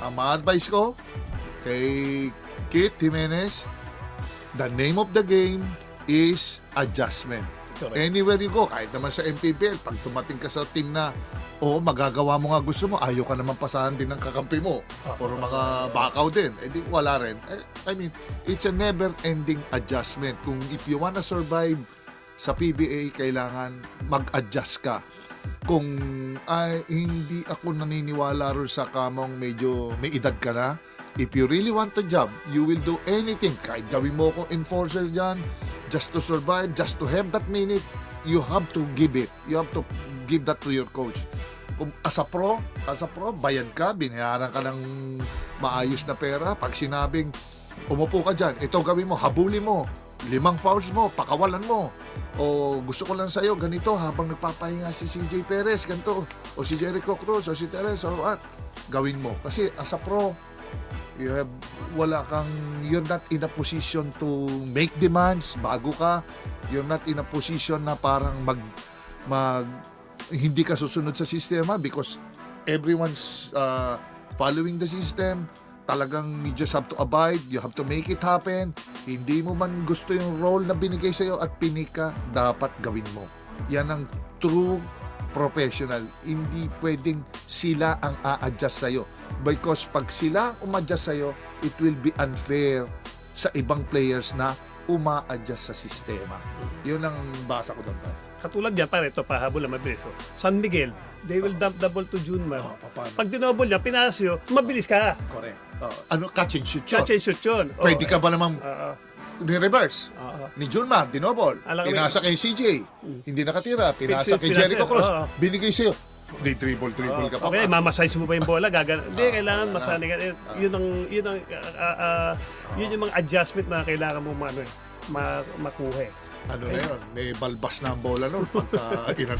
Ang ma-advise ko kay Kit Jimenez, the name of the game is adjustment. Correct. Anywhere you go, kahit naman sa MPBL, pag tumating ka sa team na, magagawa mo nga gusto mo, ayaw ka naman pasahan din ng kakampi mo. Puro mga bakaw din. Eh di wala rin. I mean, it's a never-ending adjustment. Kung if you wanna survive sa PBA, kailangan mag-adjust ka. Kung hindi ako naniniwala rin sa kamong medyo may edad ka na, if you really want a job, you will do anything. Kahit gawin mo akong enforcer dyan, just to survive, just to have that minute, you have to give it. You have to give that to your coach. Kung as a pro, bayad ka, binayaran ka ng maayos na pera. Pag sinabing, umupo ka dyan, ito gawin mo, habulin mo, 5 fouls mo, pakawalan mo. O gusto ko lang sa'yo, ganito, habang nagpapahinga si CJ Perez, ganito, o si Jericho Cruz, o si Teres, o what, gawin mo. Kasi as a pro, you're not in a position to make demands, bago ka, you're not in a position na parang hindi ka susunod sa sistema because everyone's following the system. Talagang you just have to abide, you have to make it happen. Hindi mo man gusto yung role na binigay sa'yo at pinika, dapat gawin mo. Yan ang true professional. Hindi pwedeng sila ang a-adjust sa'yo. Because pag sila ang uma-adjust sa'yo, it will be unfair sa ibang players na uma-adjust sa sistema. Yun ang basa ko doon. Katulad yan, pare, ito pahabol na mabilis. Oh. San Miguel, they will dump the ball to Junmar. Paano? Pag dinobol niya, pinasyo, mabilis ka. Correct. Catch and shoot yun. Catch and shoot yun. Pwede ka ba naman ni-reverse? Oo. Ni Junmar, dinobol. Alam ko Pinasa kay CJ. Hindi nakatira. Pinasa kay Jericho Cruz. Binigay sa'yo. Di dribble ka pa. Okay, mamasize mo pa yung bola, Hindi, kailangan masanay ka. Yun yung mga adjustment na kailangan mo makuha. Ano na yun? May balbas na ang bola nun. Pagka